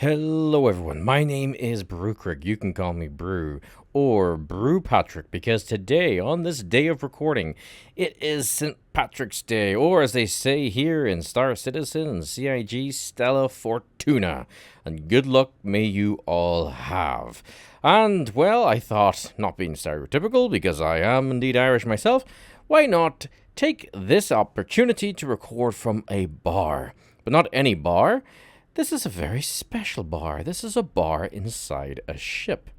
Hello everyone, my name is Brewcrig. You can call me Brew or Brew Patrick because today, on this day of recording, it is St. Patrick's Day, or as they say here in Star Citizen and CIG, Stella Fortuna. And good luck may you all have. And, well, I thought, not being stereotypical because I am indeed Irish myself, why not take this opportunity to record from a bar? But not any bar. This is a very special bar. This is a bar inside a ship.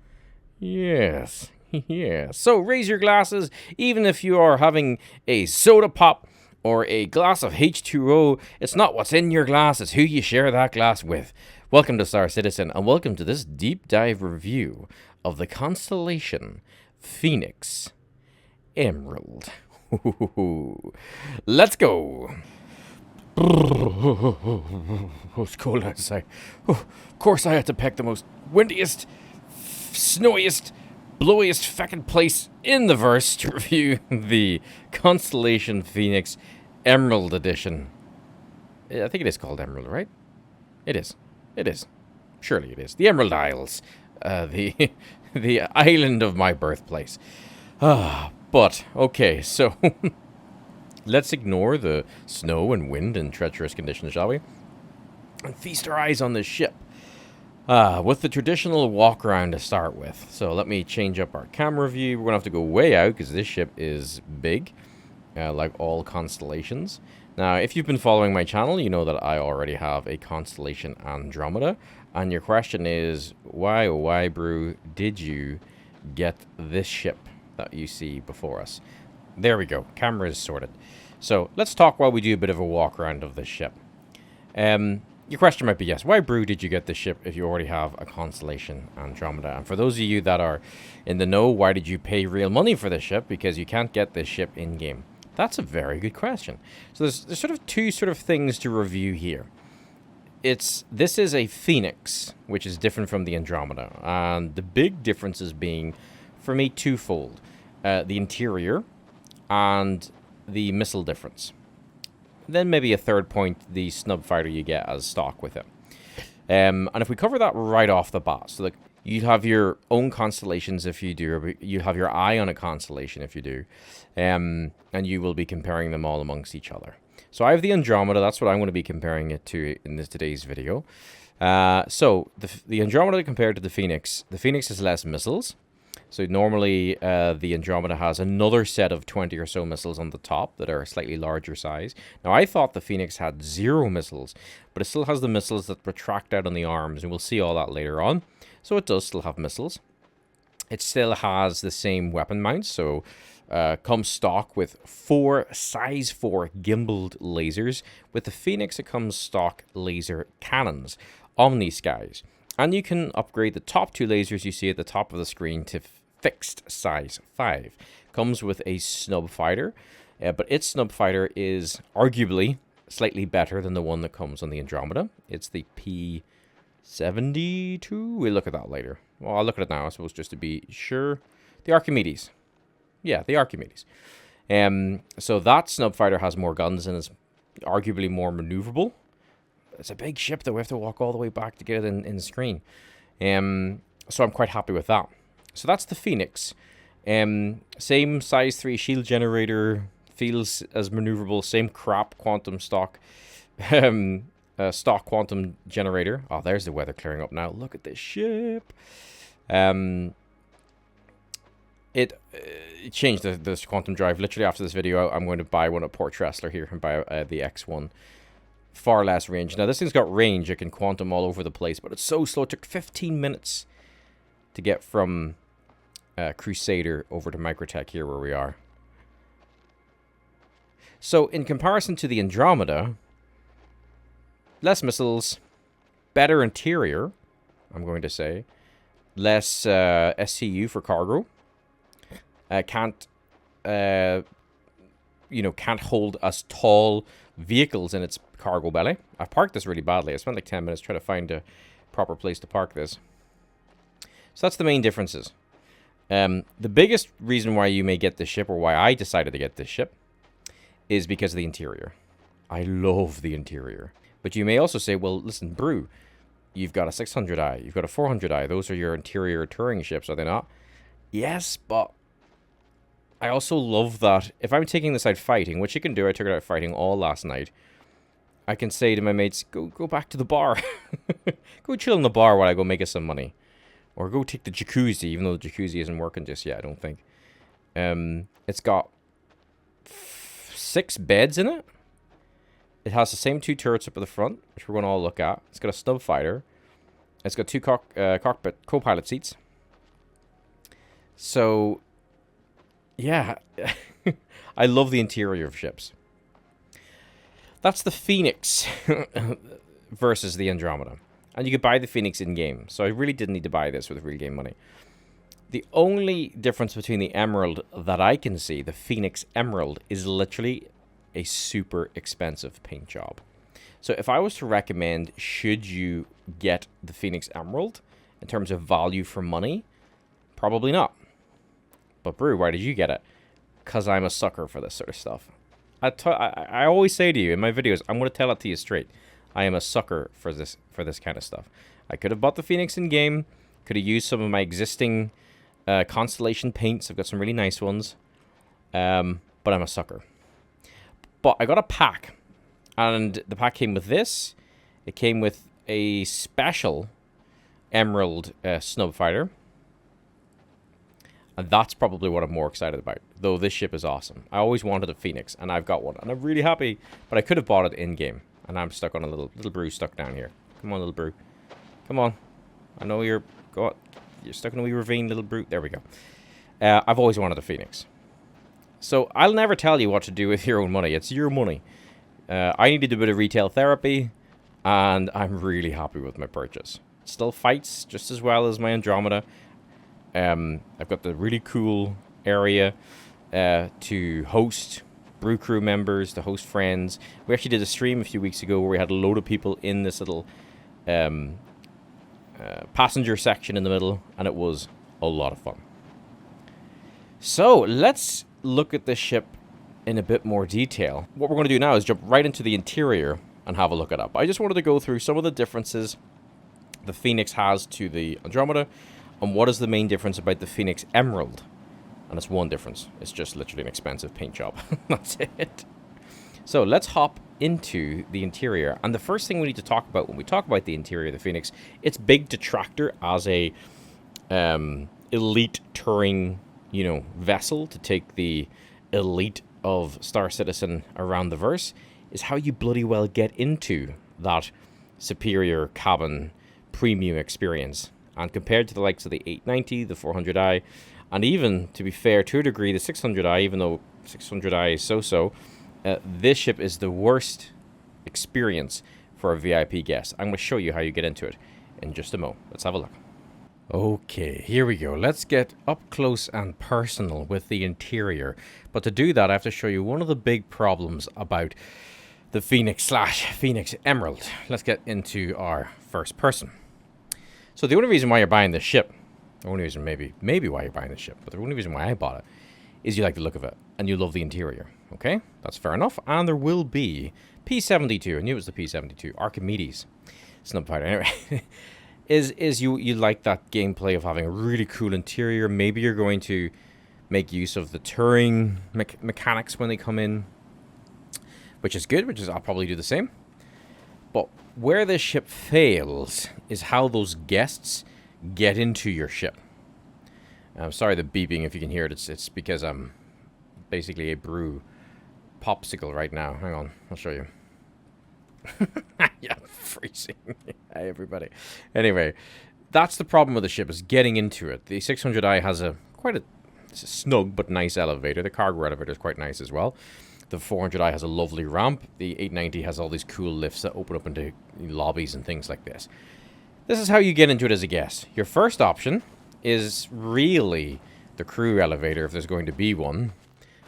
Yes, yes. So raise your glasses, even if you are having a soda pop or a glass of H2O. It's not what's in your glass, it's who you share that glass with. Welcome to Star Citizen, and welcome to this deep dive review of the constellation Phoenix Emerald. Let's go. It's cold outside. Of course I had to pick the most windiest, snowiest, blowiest feckin' place in the verse to review the Constellation Phoenix Emerald Edition. I think it is called Emerald, right? It is. It is. Surely it is. The Emerald Isles. The island of my birthplace. But, okay, so... Let's ignore the snow and wind and treacherous conditions, shall we? And feast our eyes on this ship. With the traditional walk around to start with. So let me change up our camera view. We're going to have to go way out because this ship is big, like all constellations. Now, if you've been following my channel, you know that I already have a constellation Andromeda. And your question is, why, oh why, Brew, did you get this ship that you see before us? There we go. Camera is sorted. So let's talk while we do a bit of a walk around of this ship. Your question might be, yes, why, Brew, did you get this ship if you already have a constellation Andromeda? And for those of you that are in the know, why did you pay real money for this ship? Because you can't get this ship in-game. That's a very good question. So there's sort of two things to review here. This is a Phoenix, which is different from the Andromeda. And the big differences being, for me, twofold. The interior and the missile difference. Then maybe a third point, the snub fighter you get as stock with it. And if we cover that right off the bat, so like you have your own constellations if you do, or you have your eye on a constellation if you do, and you will be comparing them all amongst each other. So I have the Andromeda, that's what I'm going to be comparing it to in today's video. So the Andromeda compared to the Phoenix has less missiles. So normally the Andromeda has another set of 20 or so missiles on the top that are a slightly larger size. Now I thought the Phoenix had 0 missiles, but it still has the missiles that retract out on the arms, and we'll see all that later on. So it does still have missiles. It still has the same weapon mounts, so comes stock with 4 size 4 gimbaled lasers. With the Phoenix it comes stock laser cannons, Omni Skies. And you can upgrade the top 2 lasers you see at the top of the screen to fixed size 5. Comes with a snub fighter, but its snub fighter is arguably slightly better than the one that comes on the Andromeda. It's the P-72. We'll look at that later. Well, I'll look at it now, I suppose, just to be sure. The Archimedes. Yeah, the Archimedes. So that snub fighter has more guns and is arguably more maneuverable. It's a big ship that we have to walk all the way back to get it in the screen. So I'm quite happy with that. So that's the Phoenix. Same size 3 shield generator. Feels as maneuverable. Same crap quantum stock. Stock quantum generator. Oh, there's the weather clearing up now. Look at this ship. It changed this quantum drive. Literally after this video, I'm going to buy one at Port Tressler here and buy the X1. Far less range. Now, this thing's got range. It can quantum all over the place, but it's so slow. It took 15 minutes to get from Crusader over to Microtech here where we are. So, in comparison to the Andromeda, less missiles, better interior, I'm going to say, less SCU for cargo. Can't hold as tall vehicles in its cargo belly. I parked this really badly. I spent like 10 minutes trying to find a proper place to park this. So that's the main differences. The biggest reason why you may get this ship, or why I decided to get this ship, is because of the interior. I love the interior. But you may also say, well, listen, Brew, You've got a 600i. You've got a 400i. Those are your interior touring ships, are they not? Yes, but I also love that if I'm taking this out fighting, which you can do, I took it out fighting all last night, I can say to my mates, go back to the bar. Go chill in the bar while I go make us some money. Or go take the jacuzzi, even though the jacuzzi isn't working just yet, I don't think. It's got 6 beds in it. It has the same 2 turrets up at the front, which we're going to all look at. It's got a snub fighter. It's got 2 cockpit co-pilot seats. So, yeah. I love the interior of ships. That's the Phoenix versus the Andromeda. And you could buy the Phoenix in-game. So I really didn't need to buy this with real game money. The only difference between the Emerald that I can see, the Phoenix Emerald, is literally a super expensive paint job. So if I was to recommend, should you get the Phoenix Emerald in terms of value for money? Probably not. But Brew, why did you get it? Because I'm a sucker for this sort of stuff. I always say to you in my videos, I'm going to tell it to you straight. I am a sucker for this kind of stuff. I could have bought the Phoenix in game. Could have used some of my existing Constellation paints. I've got some really nice ones. But I'm a sucker. But I got a pack. And the pack came with this. It came with a special Emerald snub fighter. And that's probably what I'm more excited about. Though this ship is awesome. I always wanted a Phoenix. And I've got one. And I'm really happy. But I could have bought it in-game. And I'm stuck on a little Brew stuck down here. Come on, little Brew. Come on. I know you're stuck in a wee ravine, little Brew. There we go. I've always wanted a Phoenix. So I'll never tell you what to do with your own money. It's your money. I needed a bit of retail therapy. And I'm really happy with my purchase. It still fights just as well as my Andromeda. I've got the really cool area to host Brew Crew members, to host friends. We actually did a stream a few weeks ago where we had a load of people in this little passenger section in the middle, and it was a lot of fun. So let's look at this ship in a bit more detail. What we're going to do now is jump right into the interior and have a look at it. I just wanted to go through some of the differences the Phoenix has to the Andromeda, and what is the main difference about the Phoenix Emerald. And it's one difference. It's just literally an expensive paint job. That's it. So let's hop into the interior. And the first thing we need to talk about when we talk about the interior of the Phoenix, its big detractor as a elite touring, vessel to take the elite of Star Citizen around the verse, is how you bloody well get into that superior cabin premium experience. And compared to the likes of the 890, the 400i, and even, to be fair, to a degree, the 600i, even though 600i is so-so, this ship is the worst experience for a VIP guest. I'm going to show you how you get into it in just a moment. Let's have a look. Okay, here we go. Let's get up close and personal with the interior. But to do that, I have to show you one of the big problems about the Phoenix/Phoenix Emerald. Let's get into our first person. So the only reason why you're buying this ship, the only reason maybe why you're buying this ship, but the only reason why I bought it is you like the look of it and you love the interior. Okay, that's fair enough. And there will be P-72. I knew it was the P-72. Archimedes snub fighter. Anyway, is you like that gameplay of having a really cool interior. Maybe you're going to make use of the touring mechanics when they come in, which is good. I'll probably do the same. But where this ship fails is how those guests get into your ship. I'm sorry the beeping, if you can hear it. It's because I'm basically a brew popsicle right now. Hang on, I'll show you. Yeah, freezing. Hi, everybody. Anyway, that's the problem with the ship, is getting into it. The 600i has it's a snug but nice elevator. The cargo elevator is quite nice as well. The 400i has a lovely ramp. The 890 has all these cool lifts that open up into lobbies and things like this. This is how you get into it as a guest. Your first option is really the crew elevator, if there's going to be one,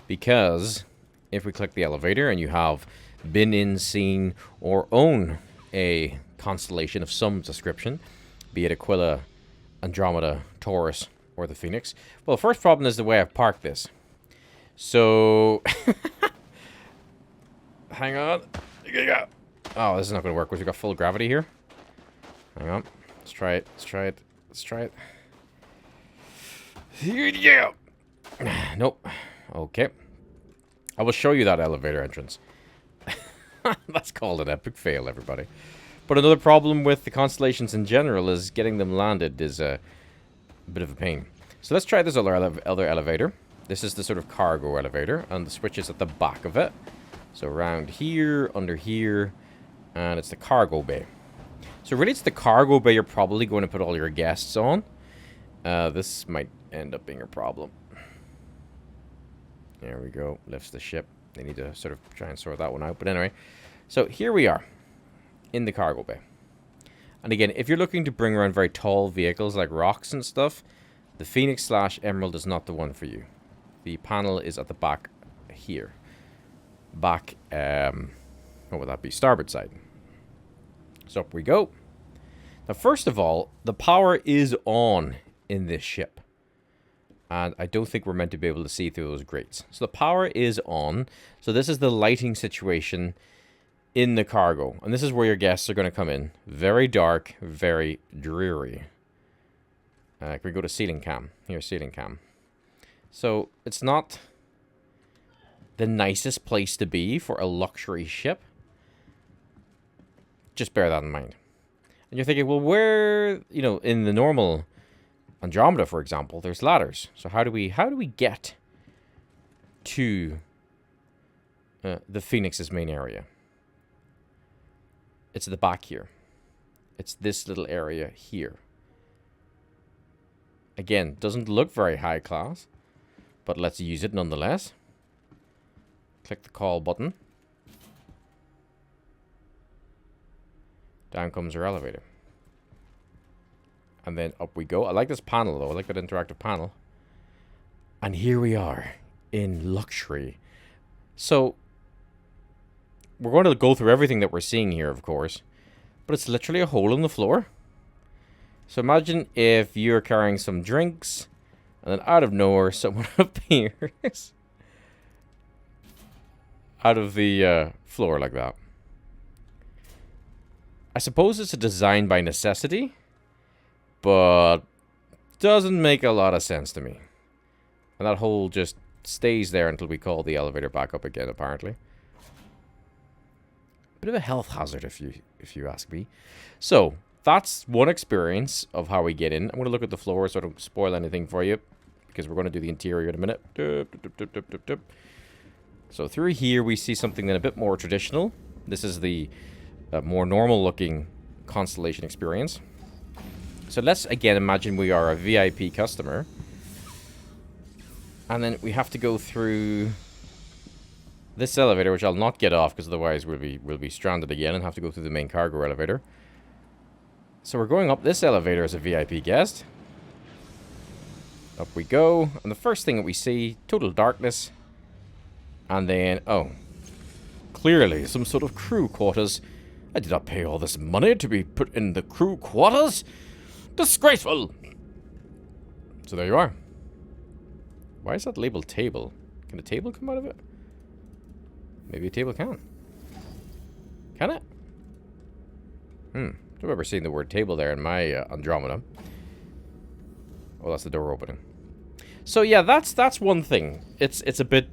because if we click the elevator and you have been in, seen, or own a constellation of some description, be it Aquila, Andromeda, Taurus, or the Phoenix, well, the first problem is the way I've parked this. So, hang on. Oh, this is not going to work. We've got full gravity here. Hang on. Let's try it. Let's try it. Let's try it. Yeah. Nope. Okay. I will show you that elevator entrance. That's called an epic fail, everybody. But another problem with the constellations in general is getting them landed is a bit of a pain. So let's try this other elevator. This is the sort of cargo elevator, and the switch is at the back of it. So around here, under here, and it's the cargo bay. So really it's the cargo bay you're probably going to put all your guests on. This might end up being a problem. There we go. Lifts the ship. They need to sort of try and sort that one out. But anyway, so here we are in the cargo bay. And again, if you're looking to bring around very tall vehicles like rocks and stuff, the Phoenix/Emerald is not the one for you. The panel is at the back here. Back, what would that be? Starboard side. So up we go. Now, first of all, the power is on in this ship. And I don't think we're meant to be able to see through those grates. So the power is on. So this is the lighting situation in the cargo. And this is where your guests are going to come in. Very dark, very dreary. Can we go to ceiling cam? Here's ceiling cam. So it's not the nicest place to be for a luxury ship. Just bear that in mind. And you're thinking, well, where, you know, in the normal Andromeda, for example, there's ladders. So how do we get to the Phoenix's main area? It's at the back here. It's this little area here. Again, doesn't look very high class, but let's use it nonetheless. Click the call button. Down comes our elevator. And then up we go. I like this panel, though. I like that interactive panel. And here we are in luxury. So, we're going to go through everything that we're seeing here, of course. But it's literally a hole in the floor. So imagine if you're carrying some drinks, and then out of nowhere, someone appears out of the floor like that. I suppose it's a design by necessity, but doesn't make a lot of sense to me. And that hole just stays there until we call the elevator back up again, apparently. Bit of a health hazard, if you ask me. So, that's one experience of how we get in. I'm going to look at the floor so I don't spoil anything for you, because we're going to do the interior in a minute. So through here we see something then a bit more traditional. This is the more normal looking constellation experience. So let's again imagine we are a VIP customer. And then we have to go through this elevator, which I'll not get off because otherwise we'll be stranded again and have to go through the main cargo elevator. So we're going up this elevator as a VIP guest. Up we go. And the first thing that we see, total darkness. And then, oh, clearly some sort of crew quarters. I did not pay all this money to be put in the crew quarters. Disgraceful. So there you are. Why is that labeled table? Can a table come out of it? Maybe a table can. Can it? I've never seen the word table there in my Andromeda. Oh, that's the door opening. So yeah, that's one thing. It's a bit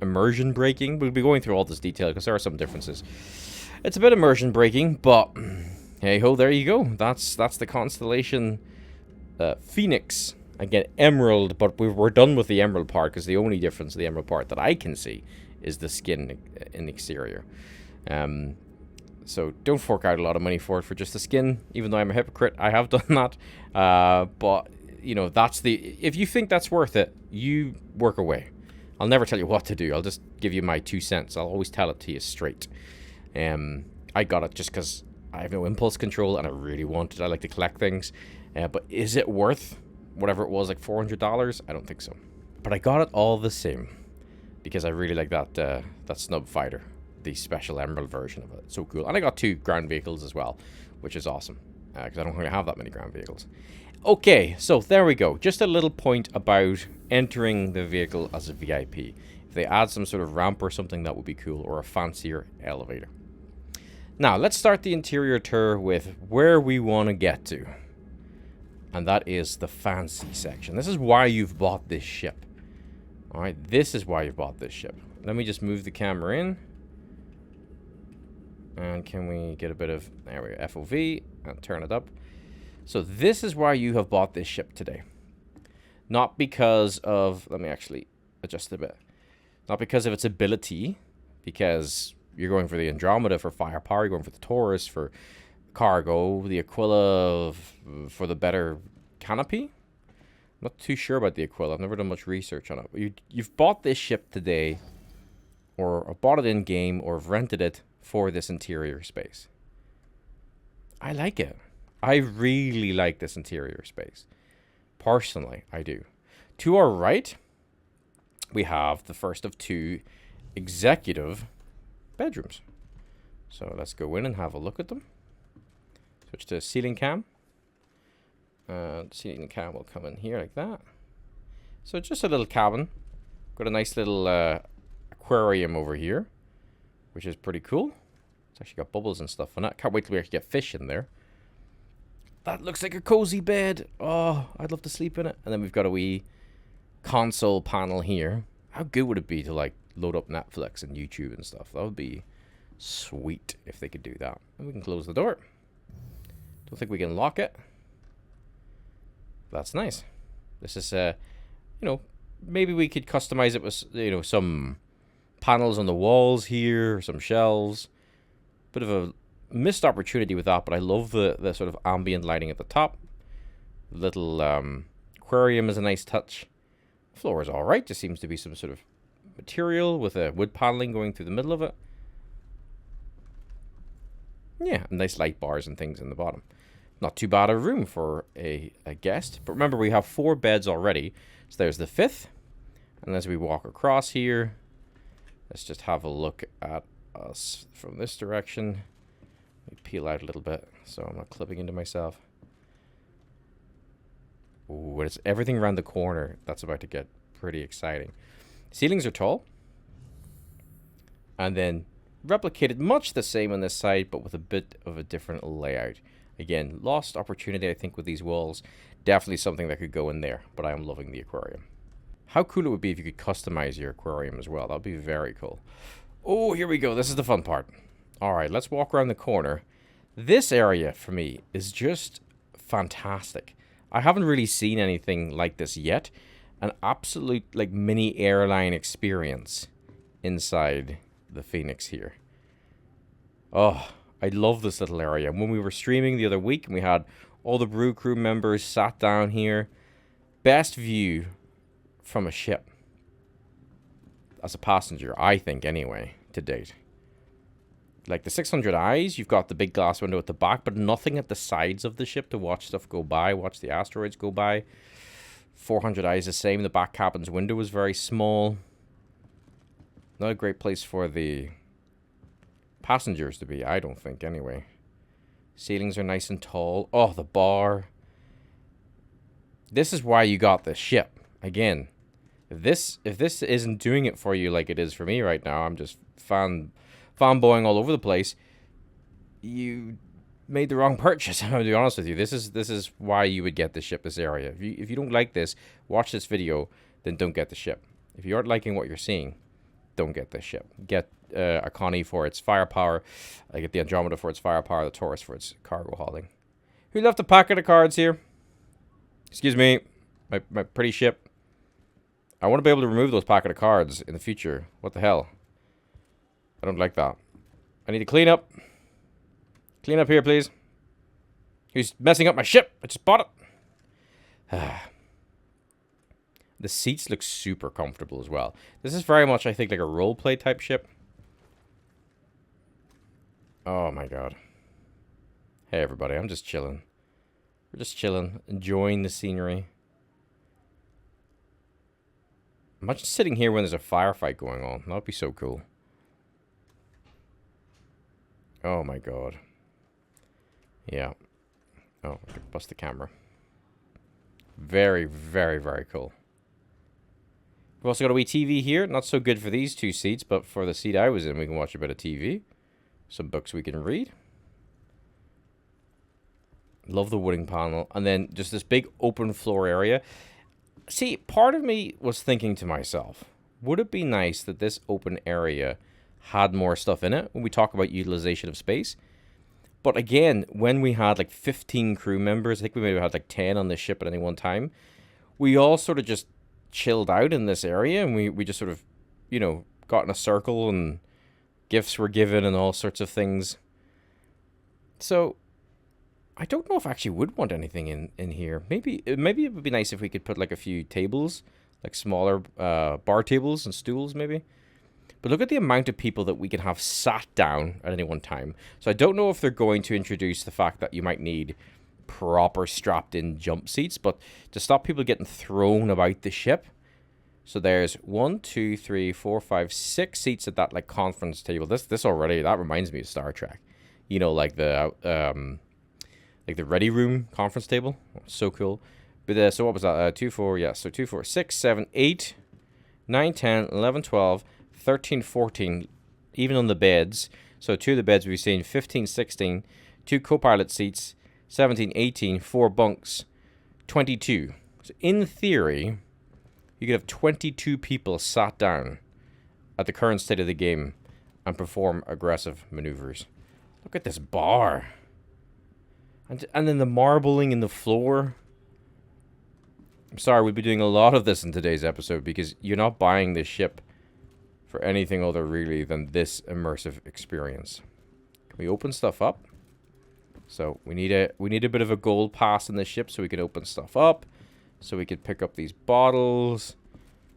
immersion breaking. We'll be going through all this detail because there are some differences. It's a bit immersion breaking, but hey ho, there you go. That's the constellation Phoenix. Again, Emerald, but we're done with the Emerald part because the only difference of the Emerald part that I can see is the skin in the exterior. So don't fork out a lot of money for it for just the skin, even though I'm a hypocrite. I have done that. But, you know, if you think that's worth it, you work away. I'll never tell you what to do. I'll just give you my 2 cents. I'll always tell it to you straight. I got it just because I have no impulse control and I really want it. I like to collect things. But is it worth whatever it was, like $400? I don't think so. But I got it all the same because I really like that snub fighter. The special Emerald version of it. So cool. And I got 2 ground vehicles as well, which is awesome. Because I don't really have that many ground vehicles. Okay, so there we go. Just a little point about entering the vehicle as a VIP. If they add some sort of ramp or something, that would be cool. Or a fancier elevator. Now, let's start the interior tour with where we want to get to. And that is the fancy section. This is why you've bought this ship. Alright, this is why you've bought this ship. Let me just move the camera in. And can we get a bit of, there we go, FOV, and turn it up. So this is why you have bought this ship today. Not because of, let me actually adjust it a bit. Not because of its ability, because you're going for the Andromeda for firepower, you're going for the Taurus for cargo, the Aquila for the better canopy. I'm not too sure about the Aquila. I've never done much research on it. But you've bought this ship today, or bought it in-game, or have rented it for this interior space. I like it. I really like this interior space. Personally, I do. To our right, we have the first of two executive bedrooms. So let's go in and have a look at them. Switch to ceiling cam. Ceiling cam will come in here like that. So just a little cabin. Got a nice little aquarium over here, which is pretty cool. It's actually got bubbles and stuff on it. Can't wait till we actually get fish in there. That looks like a cozy bed. Oh, I'd love to sleep in it. And then we've got a wee console panel here. How good would it be to like load up Netflix and YouTube and stuff? That would be sweet if they could do that. And we can close the door. Don't think we can lock it. That's nice. This is you know, maybe we could customize it with, you know, some panels on the walls here, some shelves. Bit of a missed opportunity with that, but I love the sort of ambient lighting at the top. Little aquarium is a nice touch. Floor is alright. Just seems to be some sort of material with a wood paneling going through the middle of it. Yeah, nice light bars and things in the bottom. Not too bad a room for a guest. But remember, we have 4 beds already. So there's the 5th. And as we walk across here, let's just have a look at us from this direction. Let me peel out a little bit so I'm not clipping into myself. Ooh, it's everything around the corner. That's about to get pretty exciting. Ceilings are tall. And then replicated much the same on this side, but with a bit of a different layout. Again, lost opportunity, I think, with these walls. Definitely something that could go in there, but I am loving the aquarium. How cool it would be if you could customize your aquarium as well. That would be very cool. Oh, here we go. This is the fun part. All right, let's walk around the corner. This area, for me, is just fantastic. I haven't really seen anything like this yet. An absolute, like, mini airline experience inside the Phoenix here. Oh, I love this little area. When we were streaming the other week and we had all the brew crew members sat down here, best view from a ship as a passenger, I think, anyway, to date. Like the 600 eyes, you've got the big glass window at the back, but nothing at the sides of the ship to watch stuff go by, watch the asteroids go by. 400 eyes the same. The back cabin's window was very small. Not a great place for the passengers to be, I don't think, anyway. Ceilings are nice and tall. Oh, the bar. This is why you got this ship. Again, if this isn't doing it for you like it is for me right now, I'm just fanboying all over the place. You made the wrong purchase. I'm gonna be honest with you. This is why you would get the ship, this area. If you don't like this, watch this video, then don't get the ship. If you aren't liking what you're seeing, don't get this ship. Get a Connie for its firepower. I get the Andromeda for its firepower, the Taurus for its cargo hauling. Who left a packet of cards here? Excuse me, my pretty ship. I want to be able to remove those packet of cards in the future. What the hell? I don't like that. I need to clean up. Clean up here, please. Who's messing up my ship? I just bought it. The seats look super comfortable as well. This is very much, I think, like a roleplay type ship. Oh my god. Hey everybody, I'm just chilling. We're just chilling, enjoying the scenery. Imagine sitting here when there's a firefight going on. That would be so cool. Oh my god. Yeah. Oh, I could bust the camera. Very, very, very cool. We've also got a wee TV here. Not so good for these two seats, but for the seat I was in, we can watch a bit of TV. Some books we can read. Love the wooden panel. And then just this big open floor area. See, part of me was thinking to myself, would it be nice that this open area had more stuff in it when we talk about utilization of space? But again, when we had like 15 crew members, I think we maybe had like 10 on this ship at any one time, we all sort of just chilled out in this area, and we just sort of, you know, got in a circle and gifts were given and all sorts of things. So I don't know if I actually would want anything in here. Maybe it would be nice if we could put like a few tables, like smaller bar tables and stools maybe. But look at the amount of people that we can have sat down at any one time. So I don't know if they're going to introduce the fact that you might need proper strapped in jump seats, but to stop people getting thrown about the ship. So there's 1, 2, 3, 4, 5, 6 seats at that like conference table. This already, that reminds me of Star Trek. You know, like the ready room conference table. So cool. But so what was that? 2, 4, yeah. So 2, 4, 6, 7, 8, 9, 10, 11, 12, 13, 14, even on the beds. So 2 of the beds we've seen, 15, 16, 2 co-pilot seats, 17, 18, 4 bunks, 22. So in theory, you could have 22 people sat down at the current state of the game and perform aggressive maneuvers. Look at this bar. And then the marbling in the floor. I'm sorry, we'll be doing a lot of this in today's episode because you're not buying this ship for anything other really than this immersive experience. Can we open stuff up? So we need a bit of a gold pass in this ship so we can open stuff up. So we could pick up these bottles.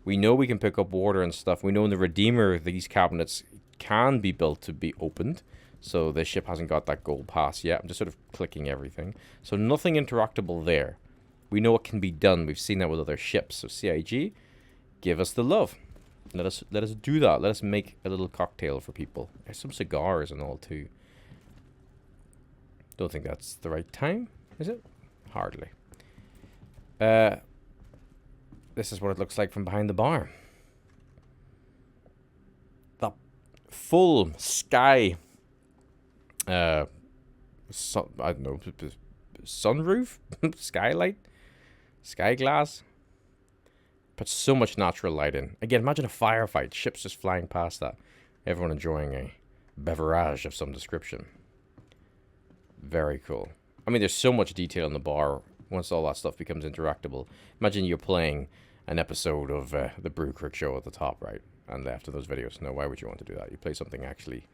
We know we can pick up water and stuff. We know in the Redeemer these cabinets can be built to be opened. So this ship hasn't got that gold pass yet. I'm just sort of clicking everything. So nothing interactable there. We know it can be done. We've seen that with other ships. So CIG, give us the love. Let us do that. Let us make a little cocktail for people. There's some cigars and all too. Don't think that's the right time, is it? Hardly. This is what it looks like from behind the bar. The full sky. I don't know, sunroof, skylight, sky glass. Put so much natural light in. Again, imagine a firefight. Ships just flying past that. Everyone enjoying a beverage of some description. Very cool. I mean, there's so much detail in the bar once all that stuff becomes interactable. Imagine you're playing an episode of the Brew Creek show at the top, right? And after those videos, no, why would you want to do that? You play something actually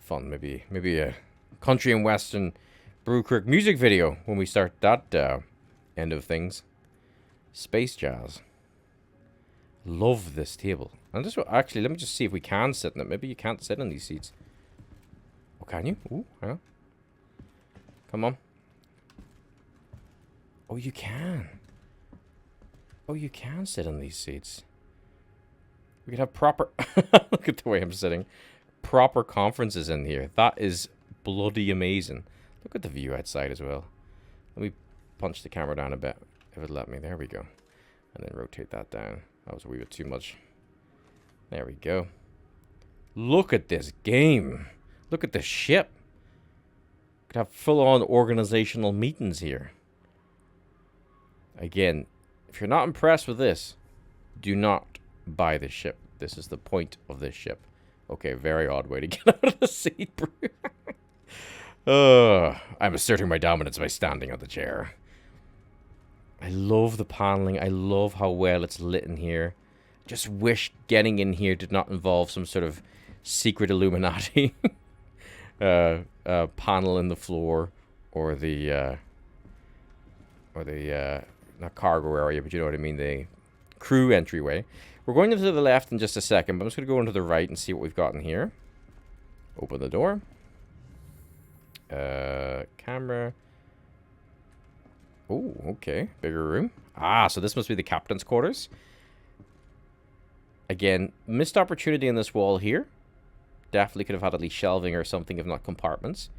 fun. Maybe a country and western Brew Creek music video when we start that end of things. Space jazz. Love this table. And this actually, let me just see if we can sit in it. Maybe you can't sit in these seats. Oh, can you? Ooh, hang on. Come on. Oh, you can. Oh, you can sit in these seats. We could have proper... Look at the way I'm sitting. Proper conferences in here. That is bloody amazing. Look at the view outside as well. Let me punch the camera down a bit. If it'll let me. There we go. And then rotate that down. That was a wee bit too much. There we go. Look at this game. Look at the ship. Could have full-on organizational meetings here. Again, if you're not impressed with this, do not buy this ship. This is the point of this ship. Okay, very odd way to get out of the seat, bro. I'm asserting my dominance by standing on the chair. I love the paneling. I love how well it's lit in here. Just wish getting in here did not involve some sort of secret Illuminati panel in the floor, or the not cargo area, but you know what I mean, the crew entryway. We're going to the left in just a second, but I'm just going to go into the right and see what we've got in here. Open the door. Camera. Oh, okay. Bigger room. Ah, so this must be the captain's quarters. Again, missed opportunity in this wall here. Definitely could have had at least shelving or something, if not compartments.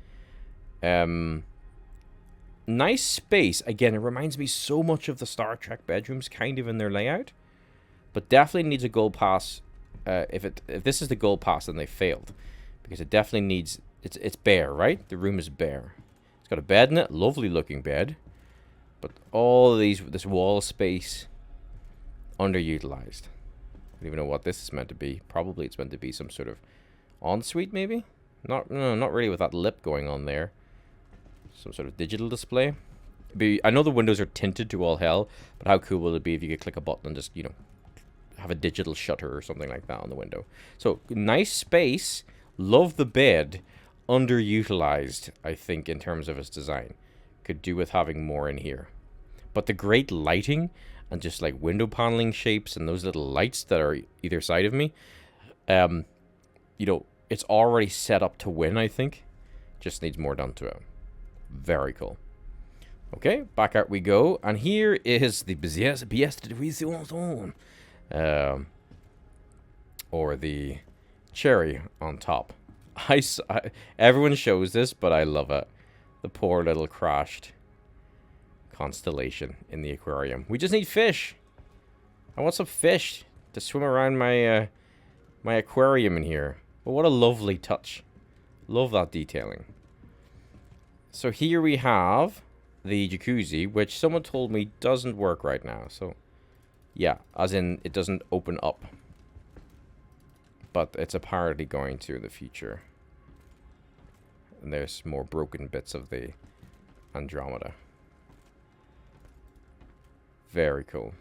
Nice space. Again, it reminds me so much of the Star Trek bedrooms, kind of in their layout. But definitely needs a gold pass. If this is the gold pass, then they failed. because it definitely needs... It's bare, right? The room is bare. It's got a bed in it, lovely looking bed, but all of this wall space underutilized. I don't even know what this is meant to be. Probably it's meant to be some sort of ensuite, maybe? No, not really with that lip going on there. Some sort of digital display. I know the windows are tinted to all hell, but how cool will it be if you could click a button and just, you know, have a digital shutter or something like that on the window. So, nice space. Love the bed. Underutilized, I think, in terms of its design. Could do with having more in here. But the great lighting and just like window paneling shapes and those little lights that are either side of me, you know, it's already set up to win, I think. Just needs more done to it. Very cool. Okay, back out we go. And here is the pièce de résistance. Or the cherry on top. Everyone shows this, but I love it. The poor little crashed constellation in the aquarium. We just need fish. I want some fish to swim around my my aquarium in here. But what a lovely touch. Love that detailing. So here we have the jacuzzi, which someone told me doesn't work right now. So yeah, as in it doesn't open up. But it's apparently going to in the future. And there's more broken bits of the Andromeda. Very cool.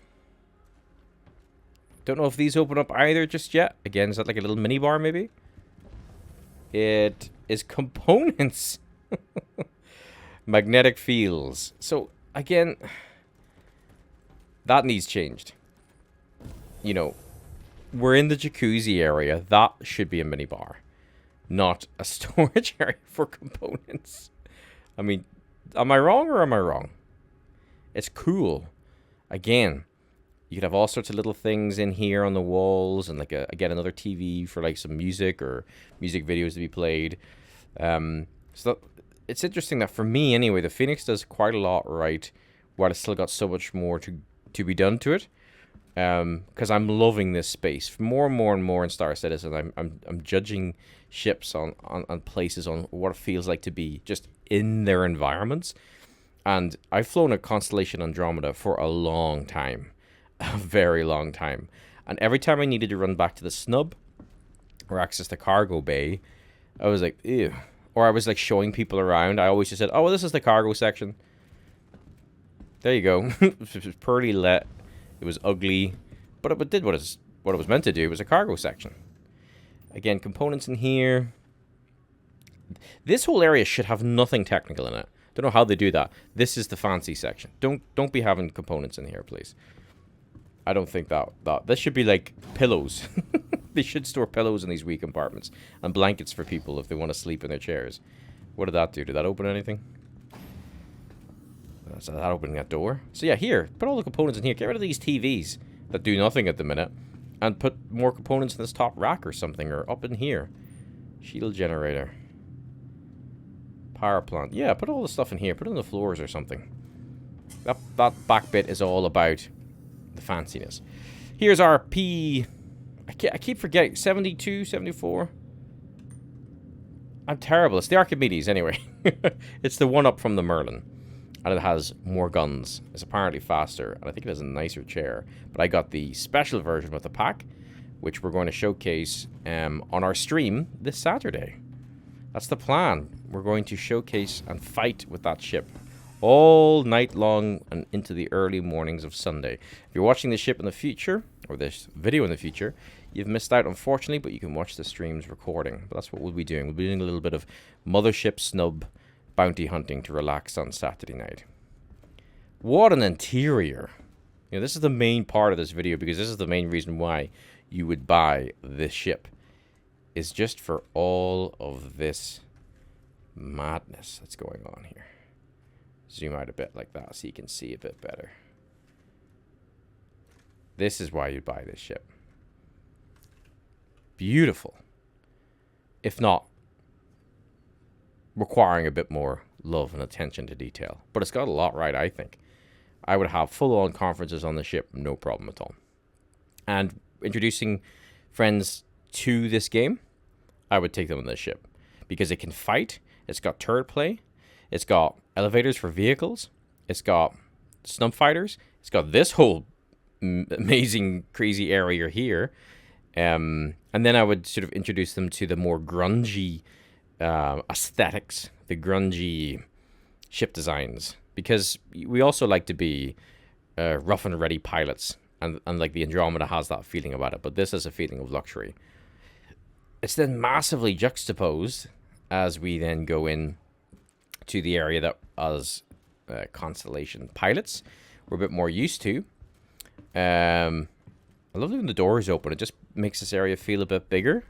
Don't know if these open up either just yet. Again, is that like a little mini bar maybe? It is components. Magnetic fields. So, again, that needs changed. You know, we're in the jacuzzi area. That should be a mini bar, not a storage area for components. I mean, am I wrong or am I wrong? It's cool. Again, you could have all sorts of little things in here on the walls, and like again another TV for like some music or music videos to be played. So it's interesting that for me anyway, the Phoenix does quite a lot right, while it's still got so much more to be done to it. Because I'm loving this space more and more and more in Star Citizen. I'm judging ships on places on what it feels like to be just in their environments. And I've flown a Constellation Andromeda for a long time. A very long time. And every time I needed to run back to the snub or access the cargo bay, I was like, ew. Or I was like showing people around. I always just said, oh, well, this is the cargo section. There you go. It was pretty lit. It was ugly. But it did what it was meant to do. It was a cargo section. Again, components in here. This whole area should have nothing technical in it. Don't know how they do that. This is the fancy section. Don't be having components in here, please. I don't think that this should be like pillows. They should store pillows in these wee compartments and blankets for people if they want to sleep in their chairs. What did that do? Did that open anything? Is that opening that door? So yeah, here, put all the components in here. Get rid of these TVs that do nothing at the minute, and put more components in this top rack or something, or up in here. Shield generator. Power plant. Yeah, put all the stuff in here. Put it on the floors or something. That back bit is all about the fanciness. Here's our P... I keep forgetting. 72, 74? I'm terrible. It's the Archimedes, anyway. It's the one up from the Merlin. And it has more guns. It's apparently faster. And I think it has a nicer chair. But I got the special version with the pack, which we're going to showcase on our stream this Saturday. That's the plan. We're going to showcase and fight with that ship all night long and into the early mornings of Sunday. If you're watching this ship in the future, or this video in the future, you've missed out, unfortunately, but you can watch the stream's recording. But that's what we'll be doing. We'll be doing a little bit of mothership snub bounty hunting to relax on Saturday night. What an interior. You know, this is the main part of this video, because this is the main reason why you would buy this ship, is just for all of this madness that's going on here. Zoom out a bit like that so you can see a bit better. This is why you'd buy this ship. Beautiful. If not requiring a bit more love and attention to detail. But it's got a lot right, I think. I would have full-on conferences on the ship, no problem at all. And introducing friends to this game, I would take them on this ship. Because it can fight, it's got turret play, it's got elevators for vehicles, it's got snub fighters, it's got this whole amazing, crazy area here. And then I would sort of introduce them to the more grungy aesthetics, the grungy ship designs. Because we also like to be rough and ready pilots. And like the Andromeda has that feeling about it. But this has a feeling of luxury. It's then massively juxtaposed as we then go in to the area that as Constellation pilots we're a bit more used to. I love leaving the doors open. It just makes this area feel a bit bigger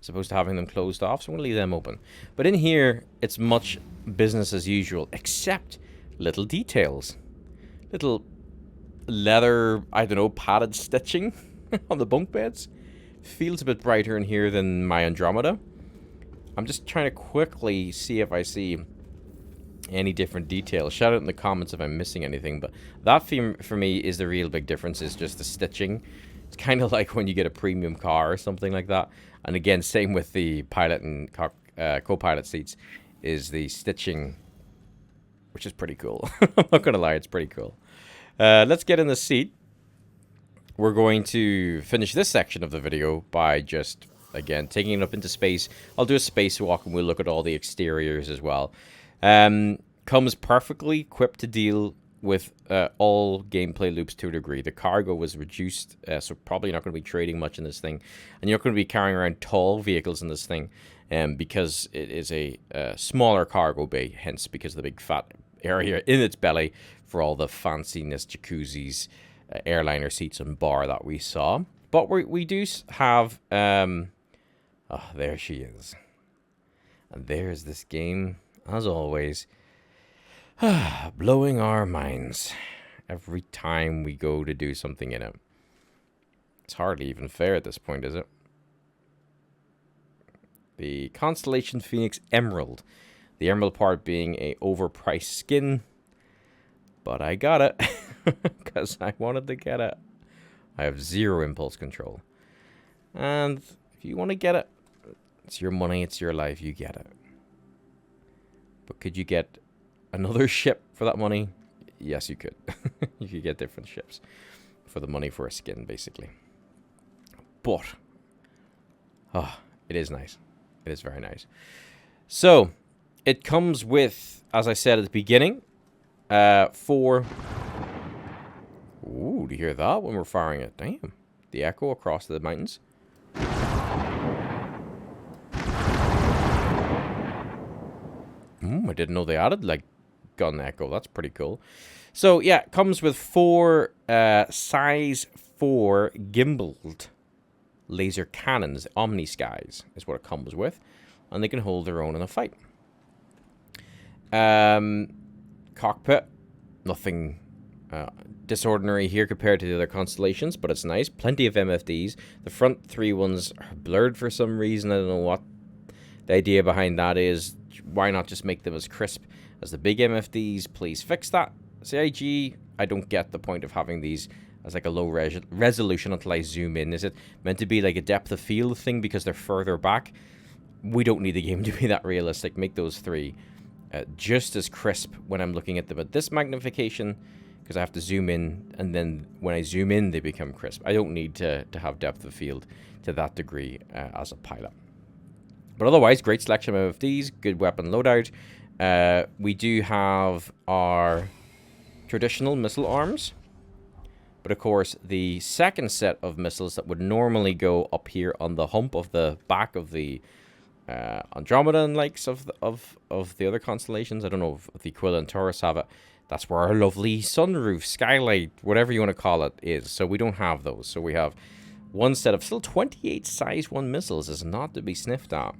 as opposed to having them closed off. So I'm going to leave them open. But in here, it's much business as usual, except little details. Little leather, I don't know, padded stitching on the bunk beds. Feels a bit brighter in here than my Andromeda. I'm just trying to quickly see if I see any different details. Shout out in the comments if I'm missing anything. But that for me is the real big difference, is just the stitching. It's kind of like when you get a premium car or something like that. And again, same with the pilot and co-pilot seats, is the stitching, which is pretty cool. I'm not going to lie, it's pretty cool. Let's get in the seat. We're going to finish this section of the video by just, again, taking it up into space. I'll do a spacewalk and we'll look at all the exteriors as well. Comes perfectly equipped to deal with all gameplay loops to a degree. The cargo was reduced, so probably not going to be trading much in this thing. And you're not going to be carrying around tall vehicles in this thing because it is a smaller cargo bay, hence because of the big fat area in its belly for all the fanciness, jacuzzis, airliner seats and bar that we saw. But we do have... oh, there she is. And there's this game, as always, blowing our minds every time we go to do something in it. It's hardly even fair at this point, is it? The Constellation Phoenix Emerald. The emerald part being a overpriced skin. But I got it. Because I wanted to get it. I have zero impulse control. And if you want to get it, it's your money, it's your life, you get it. But could you get another ship for that money? Yes, you could. You could get different ships for the money for a skin, basically. But, oh, it is nice. It is very nice. So, it comes with, as I said at the beginning, 4... Ooh, do you hear that when we're firing it? Damn. The echo across the mountains. I didn't know they added, like, gun echo. That's pretty cool. So, yeah, it comes with 4 size 4 gimbaled laser cannons. Omni Skies is what it comes with. And they can hold their own in a fight. Cockpit. Nothing disordinary here compared to the other constellations, but it's nice. Plenty of MFDs. The front 3 ones are blurred for some reason. I don't know what the idea behind that is. Why not just make them as crisp as the big MFDs? Please fix that. CIG, I don't get the point of having these as like a low resolution until I zoom in. Is it meant to be like a depth of field thing because they're further back? We don't need the game to be that realistic. Make those 3 just as crisp when I'm looking at them at this magnification, because I have to zoom in, and then when I zoom in, they become crisp. I don't need to have depth of field to that degree as a pilot. But otherwise, great selection of MFDs, good weapon loadout. We do have our traditional missile arms. But of course, the second set of missiles that would normally go up here on the hump of the back of the Andromeda and likes of the other constellations. I don't know if the Aquila and Taurus have it. That's where our lovely sunroof, skylight, whatever you want to call it, is. So we don't have those. So we have one set of still 28 size 1 missiles is not to be sniffed at.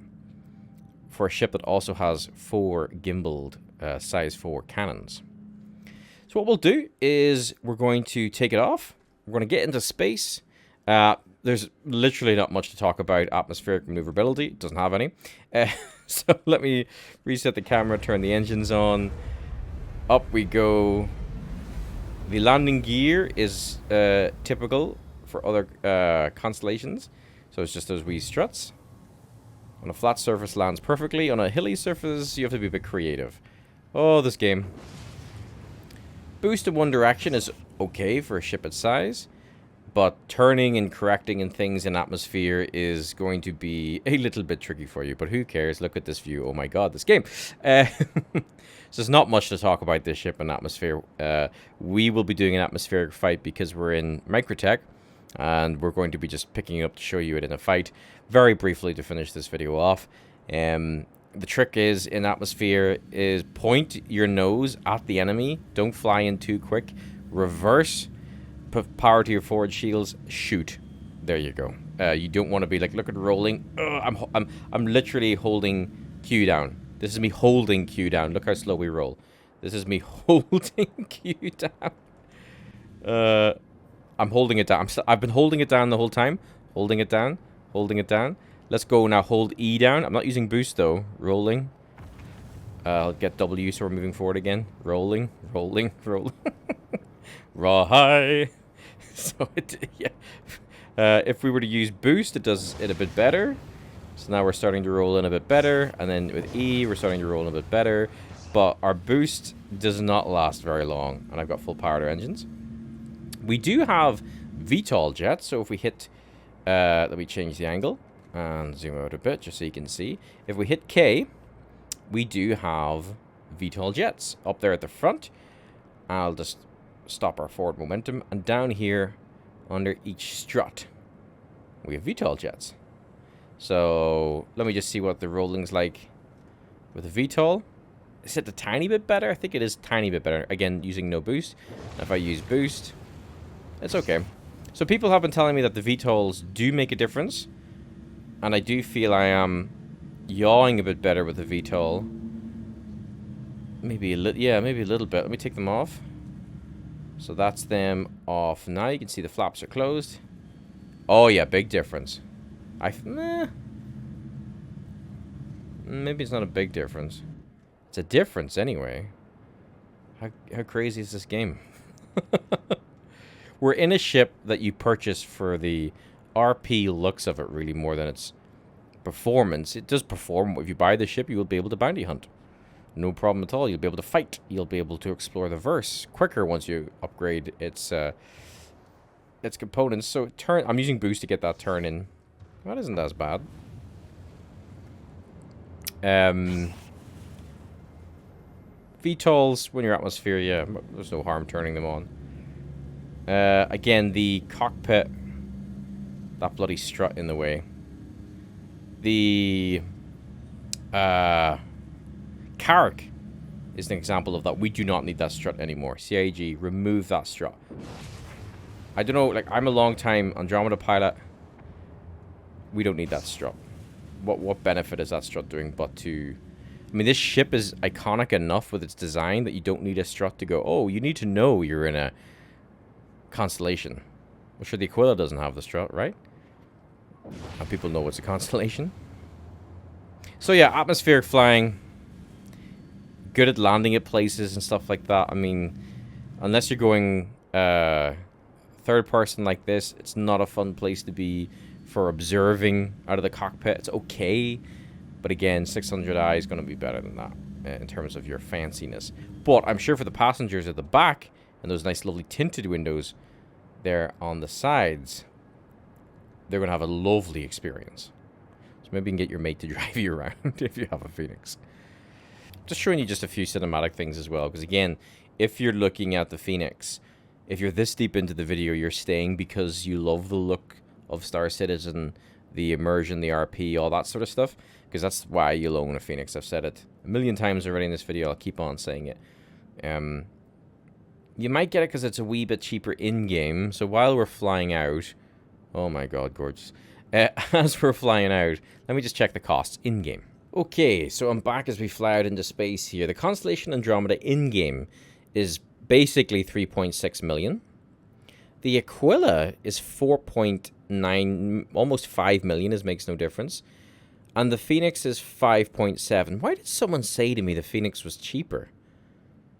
For a ship that also has 4 gimbaled size 4 cannons. So what we'll do is we're going to take it off. We're going to get into space. There's literally not much to talk about atmospheric maneuverability. It doesn't have any. So let me reset the camera, turn the engines on. Up we go. The landing gear is typical for other constellations. So it's just those wee struts. On a flat surface, lands perfectly. On a hilly surface, you have to be a bit creative. Oh, this game. Boost in one direction is okay for a ship its size, but turning and correcting and things in atmosphere is going to be a little bit tricky for you. But who cares? Look at this view. Oh my god, this game. So there's not much to talk about this ship in atmosphere. We will be doing an atmospheric fight because we're in Microtech, and we're going to be just picking it up to show you it in a fight very briefly to finish this video off. The trick is, in atmosphere, is point your nose at the enemy. Don't fly in too quick. Reverse, put power to your forward shields, shoot. There you go. You don't want to be like, look at rolling. I'm literally holding Q down. This is me holding Q down. Look how slow we roll. This is me holding Q down. I'm holding it down. I've been holding it down the whole time. Holding it down. Holding it down. Let's go now. Hold E down. I'm not using boost though. Rolling. I'll get W so we're moving forward again. Rolling. Rolling. Rolling. Right. So yeah. If we were to use boost, it does it a bit better. So now we're starting to roll in a bit better. And then with E, we're starting to roll in a bit better. But our boost does not last very long. And I've got full power to engines. We do have VTOL jets. So if we hit... let me change the angle. And zoom out a bit just so you can see. If we hit K, we do have VTOL jets up there at the front. I'll just stop our forward momentum. And down here, under each strut, we have VTOL jets. So let me just see what the rolling's like with the VTOL. Is it a tiny bit better? I think it is a tiny bit better. Again, using no boost. If I use boost, it's okay. So people have been telling me that the VTOLs do make a difference. And I do feel I am yawing a bit better with the VTOL. Maybe a little, yeah, maybe a little bit. Let me take them off. So that's them off now. You can see the flaps are closed. Oh yeah, big difference. Maybe it's not a big difference. It's a difference anyway. How crazy is this game? We're in a ship that you purchase for the RP looks of it really more than its performance. It does perform. If you buy the ship, you will be able to bounty hunt. No problem at all. You'll be able to fight. You'll be able to explore the verse quicker once you upgrade its components. So I'm using boost to get that turn in. That isn't as bad. VTOLs, when you're atmosphere, yeah, there's no harm turning them on. Again, the cockpit, that bloody strut in the way. The Carrack is an example of that. We do not need that strut anymore. CIG, remove that strut. I don't know, like, I'm a long time Andromeda pilot. We don't need that strut. What benefit is that strut doing but to... I mean, this ship is iconic enough with its design that you don't need a strut to go, oh, you need to know you're in a constellation. Well, sure, the Aquila doesn't have the strut, right? And people know it's a constellation. So yeah, atmospheric flying. Good at landing at places and stuff like that. I mean, unless you're going third person like this, it's not a fun place to be for observing out of the cockpit. It's okay. But again, 600i is going to be better than that in terms of your fanciness. But I'm sure for the passengers at the back and those nice lovely tinted windows there on the sides, they're going to have a lovely experience. So maybe you can get your mate to drive you around if you have a Phoenix. Just showing you just a few cinematic things as well. Because again, if you're looking at the Phoenix, if you're this deep into the video, you're staying because you love the look of Star Citizen, the immersion, the RP, all that sort of stuff. Because that's why you'll own a Phoenix. I've said it a million times already in this video. I'll keep on saying it. You might get it because it's a wee bit cheaper in-game. So while we're flying out... Oh my god, gorgeous. As we're flying out, let me just check the costs in-game. Okay, so I'm back as we fly out into space here. The Constellation Andromeda in-game is basically 3.6 million. The Aquila is 4.9, almost 5 million, as makes no difference. And the Phoenix is 5.7. Why did someone say to me the Phoenix was cheaper?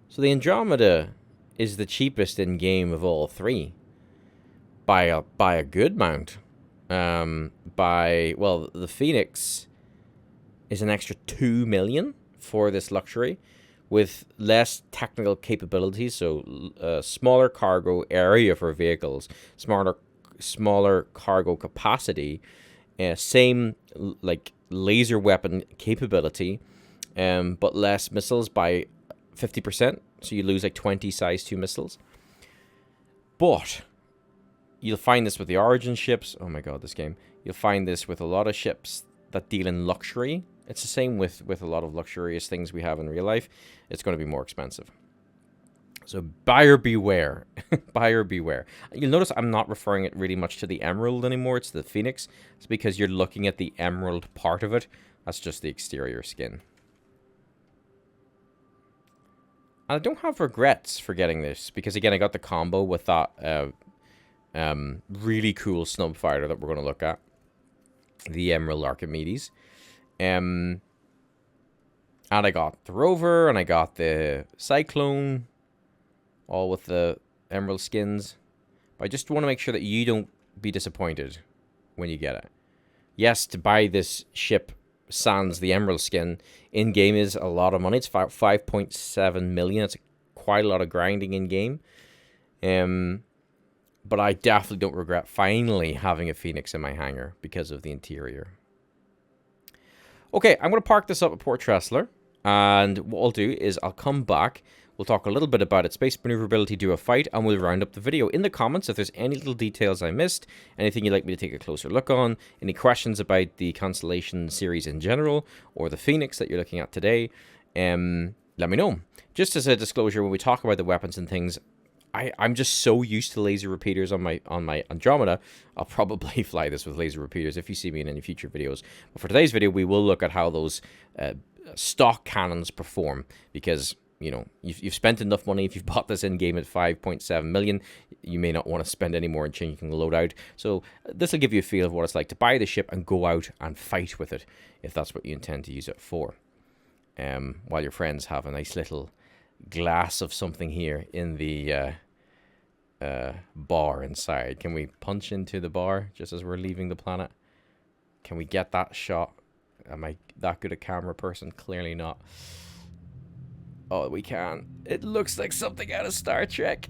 So the Andromeda is the cheapest in-game of all three. By a good amount. Well, the Phoenix is an extra 2 million for this luxury, with less technical capabilities, so smaller cargo area for vehicles, smaller cargo capacity, same like laser weapon capability, but less missiles by 50%. So you lose like 20 size 2 missiles. But you'll find this with the Origin ships. Oh my god, this game. You'll find this with a lot of ships that deal in luxury. It's the same with a lot of luxurious things we have in real life. It's going to be more expensive. So buyer beware. Buyer beware. You'll notice I'm not referring it really much to the Emerald anymore. It's the Phoenix. It's because you're looking at the Emerald part of it. That's just the exterior skin. And I don't have regrets for getting this, because again, I got the combo with that really cool snub fighter that we're going to look at. The Emerald Archimedes. And I got the Rover, and I got the Cyclone, all with the Emerald skins. But I just want to make sure that you don't be disappointed when you get it. Yes, to buy this ship sans the Emerald skin in-game is a lot of money. It's 5.7 million. It's quite a lot of grinding in-game. But I definitely don't regret finally having a Phoenix in my hangar because of the interior. Okay, I'm going to park this up at Port Tressler, and what I'll do is I'll come back. We'll talk a little bit about its space maneuverability, do a fight, and we'll round up the video. In the comments, if there's any little details I missed, anything you'd like me to take a closer look on, any questions about the Constellation series in general, or the Phoenix that you're looking at today, let me know. Just as a disclosure, when we talk about the weapons and things, I'm just so used to laser repeaters on my Andromeda. I'll probably fly this with laser repeaters if you see me in any future videos. But for today's video, we will look at how those stock cannons perform, because you know you've spent enough money. If you've bought this in game at 5.7 million, you may not want to spend any more in changing the loadout. So this will give you a feel of what it's like to buy the ship and go out and fight with it, if that's what you intend to use it for. While your friends have a nice little glass of something here in the bar inside. Can we punch into the bar just as we're leaving the planet? Can we get that shot? Am I that good a camera person? Clearly not. Oh, we can. It looks like something out of Star Trek.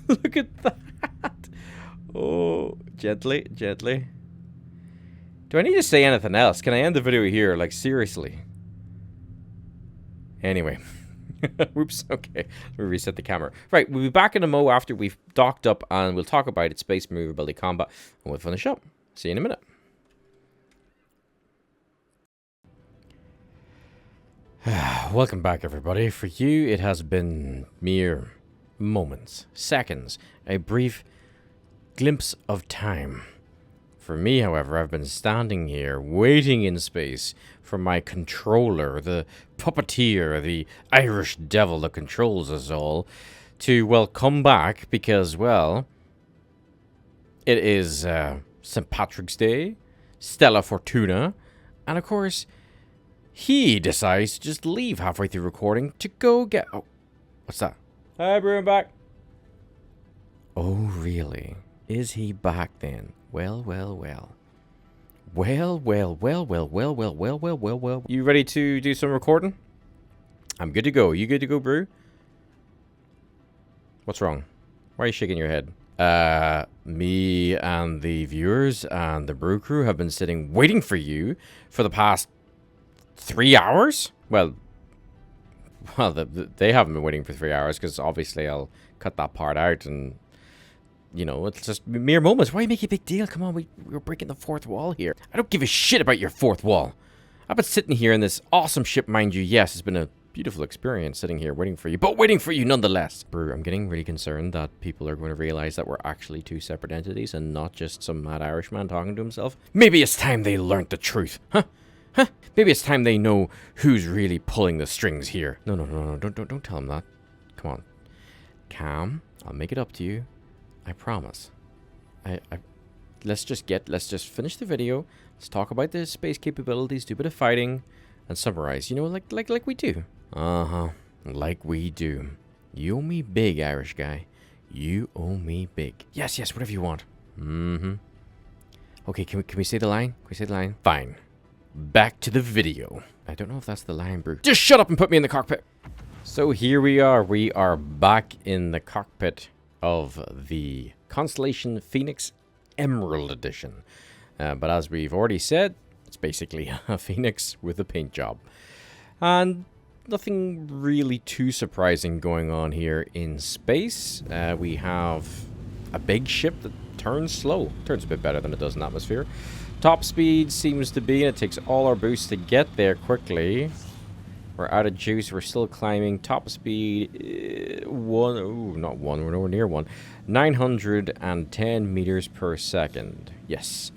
Look at that. Oh, gently, gently. Do I need to say anything else? Can I end the video here? Like, seriously. Anyway. Whoops, okay. Let me reset the camera. Right, we'll be back in a mo after we've docked up, and we'll talk about its space maneuverability combat, and we'll finish up. See you in a minute. Welcome back, everybody. For you, it has been mere moments, seconds, a brief glimpse of time. For me, however, I've been standing here, waiting in space for my controller, the puppeteer, the Irish devil that controls us all, to, well, come back because, well, it is St. Patrick's Day, Stella Fortuna, and, of course, he decides to just leave halfway through recording to go get... Oh, what's that? Hi, Brew, I'm back. Oh, really? Is he back then? Well, well, well. Well, well, well, well, well, well, well, well, well, well. You ready to do some recording? I'm good to go. You good to go, Brew? What's wrong? Why are you shaking your head? Me and the viewers and the Brew crew have been sitting waiting for you for the past 3 hours? Well, they haven't been waiting for 3 hours, because obviously I'll cut that part out, and you know, it's just mere moments. Why make a big deal? Come on, we're breaking the fourth wall here. I don't give a shit about your fourth wall. I've been sitting here in this awesome ship, mind you. Yes, it's been a beautiful experience sitting here waiting for you, but waiting for you nonetheless. Brew, I'm getting really concerned that people are going to realize that we're actually two separate entities and not just some mad Irishman talking to himself. Maybe it's time they learnt the truth, huh? Huh? Maybe it's time they know who's really pulling the strings here. No, don't tell them that. Come on. Calm. I'll make it up to you. I promise. Let's just finish the video. Let's talk about the space capabilities, do a bit of fighting, and summarize. You know, like we do. Uh-huh. Like we do. You owe me big, Irish guy. You owe me big. Yes, whatever you want. Mm-hmm. Okay, can we say the line? Can we say the line? Fine. back to the video. I don't know if that's the Lion Brew. Just shut up and put me in the cockpit. So here we are. We are back in the cockpit of the Constellation Phoenix Emerald Edition. But as we've already said, it's basically a Phoenix with a paint job. And nothing really too surprising going on here in space. We have a big ship that turns slow. Turns a bit better than it does in atmosphere. Top speed seems to be, and it takes all our boosts to get there quickly. We're out of juice. We're still climbing. Top speed, not one. We're nowhere near one. 910 meters per second. Yes.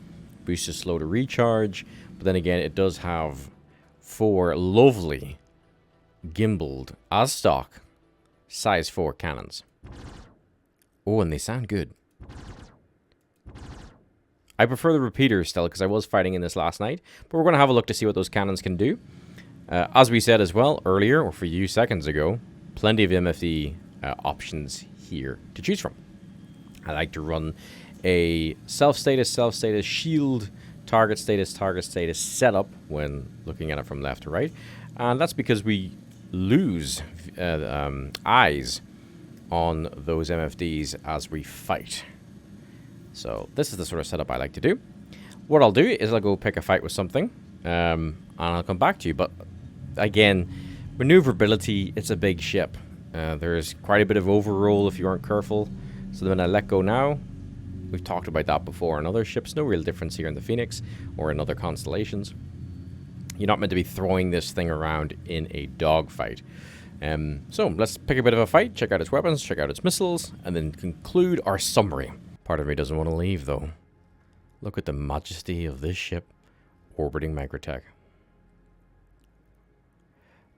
Boost is slow to recharge. But then again, it does have 4 lovely gimbaled, as stock, size 4 cannons. Oh, and they sound good. I prefer the repeaters, Stella, because I was fighting in this last night. But we're going to have a look to see what those cannons can do. As we said as well earlier, or for you seconds ago, plenty of MFD options here to choose from. I like to run a self-status, shield, target status setup when looking at it from left to right. And that's because we lose eyes on those MFDs as we fight. So this is the sort of setup I like to do. What I'll do is I'll go pick a fight with something, and I'll come back to you. But again, maneuverability, it's a big ship. There's quite a bit of overroll if you aren't careful. So when I let go now, we've talked about that before on other ships. No real difference here in the Phoenix or in other constellations. You're not meant to be throwing this thing around in a dogfight. So let's pick a bit of a fight, check out its weapons, check out its missiles, and then conclude our summary. Part of me doesn't want to leave, though. Look at the majesty of this ship orbiting Microtech.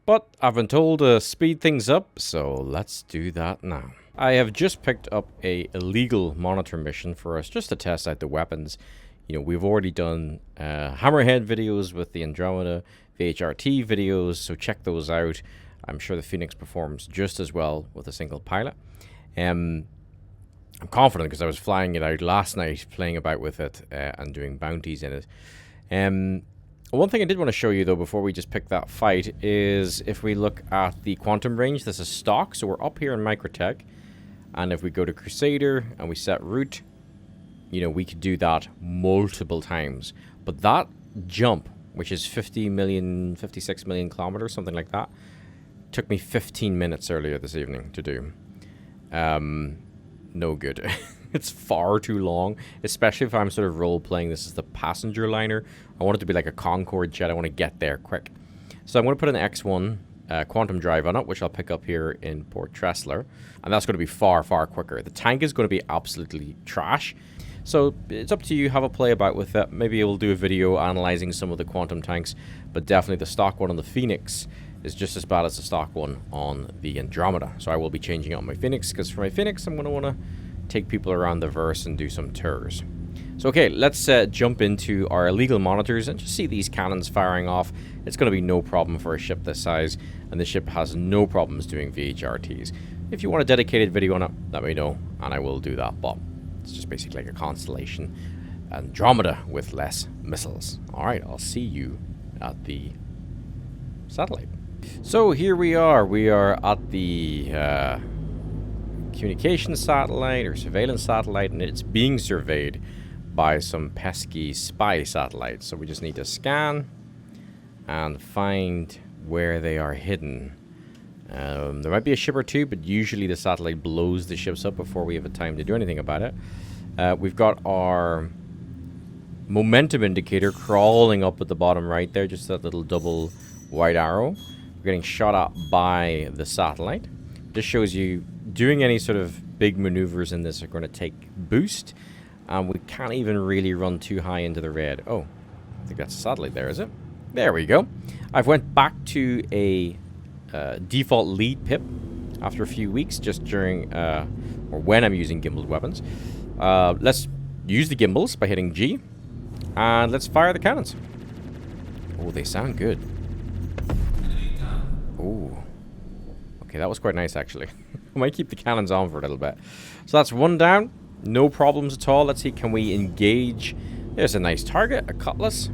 But I've been told to speed things up, so let's do that now. I have just picked up a illegal monitor mission for us just to test out the weapons. You know, we've already done Hammerhead videos with the Andromeda, VHRT videos, so check those out. I'm sure the Phoenix performs just as well with a single pilot. I'm confident because I was flying it out last night, playing about with it and doing bounties in it. One thing I did want to show you, though, before we just pick that fight, is if we look at the quantum range, this is stock, so we're up here in Microtech. And if we go to Crusader and we set route, you know, we could do that multiple times. But that jump, which is 56 million kilometers, something like that, took me 15 minutes earlier this evening to do. No good. It's far too long, especially if I'm sort of role-playing this as the passenger liner. I want it to be like a Concorde jet. I want to get there quick. So I'm going to put an X1 quantum drive on it, which I'll pick up here in Port Tressler. And that's going to be far, far quicker. The tank is going to be absolutely trash. So it's up to you. Have a play about with it. Maybe we'll do a video analyzing some of the quantum tanks. But definitely the stock one on the Phoenix is just as bad as the stock one on the Andromeda. So I will be changing out my Phoenix, because for my Phoenix, I'm going to want to take people around the verse and do some tours. So okay, let's jump into our illegal monitors and just see these cannons firing off. It's going to be no problem for a ship this size, and the ship has no problems doing VHRTs. If you want a dedicated video on it, let me know, and I will do that. But it's just basically like a Constellation Andromeda with less missiles. Alright, I'll see you at the satellite. So here we are. We are at the communication satellite or surveillance satellite, and it's being surveyed by some pesky spy satellites. So we just need to scan and find where they are hidden. There might be a ship or two, but usually the satellite blows the ships up before we have a time to do anything about it. We've got our momentum indicator crawling up at the bottom right there, just that little double white arrow. We're getting shot at by the satellite. This shows you doing any sort of big maneuvers in this are going to take boost. And we can't even really run too high into the red. Oh, I think that's a satellite there, is it? There we go. I've went back to a default lead pip after a few weeks, just during, or when I'm using gimbaled weapons. Let's use the gimbals by hitting G. And let's fire the cannons. Oh, they sound good. Oh. Okay, that was quite nice, actually. I might keep the cannons on for a little bit. So that's one down. No problems at all. Let's see, can we engage? There's a nice target, a cutlass.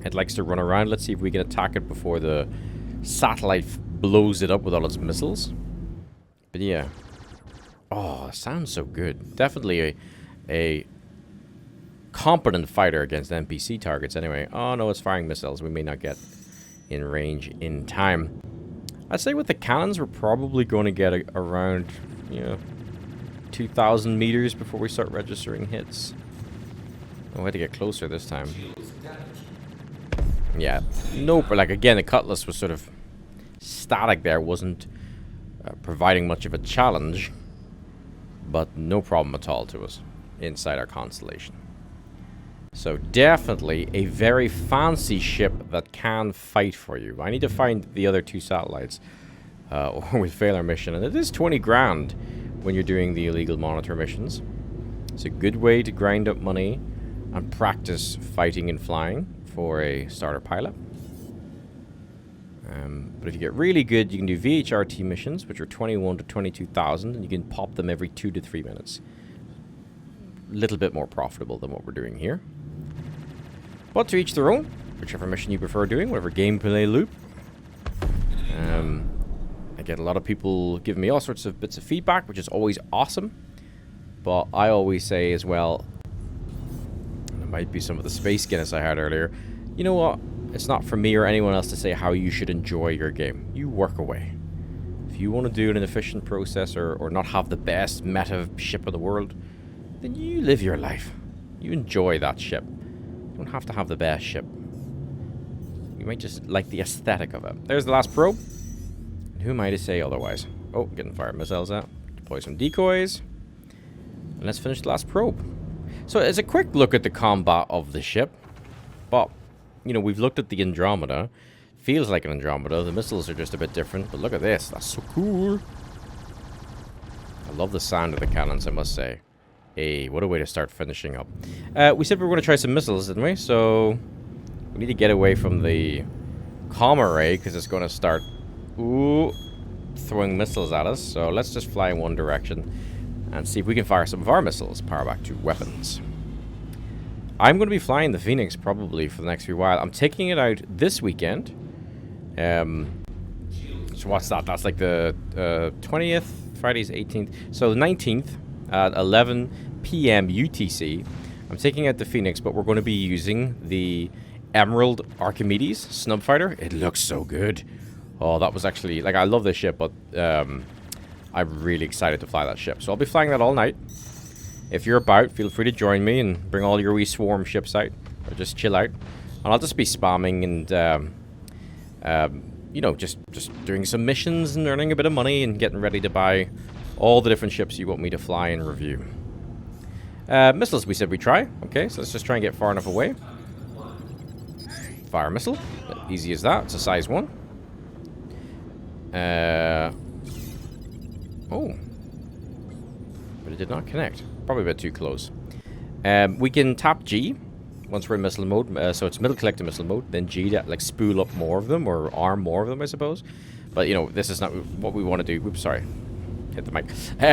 It likes to run around. Let's see if we can attack it before the satellite blows it up with all its missiles. But yeah. Oh, sounds so good. Definitely a competent fighter against NPC targets anyway. Oh no, it's firing missiles. We may not get in range in time. I'd say with the cannons, we're probably going to get around, 2,000 meters before we start registering hits. Oh, we had to get closer this time. Yeah. Nope. Like, again, the Cutlass was sort of static there. Wasn't providing much of a challenge. But no problem at all to us inside our constellation. So definitely a very fancy ship that can fight for you. I need to find the other 2 satellites or we fail our mission. And it is 20 grand when you're doing the illegal monitor missions. It's a good way to grind up money and practice fighting and flying for a starter pilot. But if you get really good, you can do VHRT missions, which are 21 to 22,000, and you can pop them every 2 to 3 minutes. A little bit more profitable than what we're doing here. But to each their own, whichever mission you prefer doing, whatever gameplay loop. I get a lot of people giving me all sorts of bits of feedback, which is always awesome. But I always say as well, and it might be some of the space Guinness I had earlier, you know what? It's not for me or anyone else to say how you should enjoy your game. You work away. If you want to do an efficient process or not have the best meta ship in the world, then you live your life. You enjoy that ship. You don't have to have the best ship. You might just like the aesthetic of it. There's the last probe. And who am I to say otherwise? Oh, getting fire missiles out. Deploy some decoys. And let's finish the last probe. So it's a quick look at the combat of the ship. But we've looked at the Andromeda. Feels like an Andromeda. The missiles are just a bit different. But look at this. That's so cool. I love the sound of the cannons, I must say. Hey, what a way to start finishing up. We said we were going to try some missiles, didn't we? So we need to get away from the comm array because it's going to start throwing missiles at us. So let's just fly in one direction and see if we can fire some of our missiles. Power back to weapons. I'm going to be flying the Phoenix probably for the next few while. I'm taking it out this weekend. So what's that? That's like the 20th, Friday's 18th. So the 19th at 11 p.m. UTC. I'm taking out the Phoenix, but we're going to be using the Emerald Archimedes snub fighter. It looks so good. Oh, that was actually, like, I love this ship, but I'm really excited to fly that ship. So I'll be flying that all night. If you're about, feel free to join me and bring all your wee swarm ships out. Or just chill out. And I'll just be spamming and, just doing some missions and earning a bit of money and getting ready to buy all the different ships you want me to fly and review. Missiles, we said we try. Okay, so let's just try and get far enough away. Fire missile. Easy as that. It's a size 1. Oh. But it did not connect. Probably a bit too close. We can tap G once we're in missile mode. So it's middle click to missile mode. Then G to, like, spool up more of them or arm more of them, I suppose. But, this is not what we want to do. Oops, sorry. Hit the mic.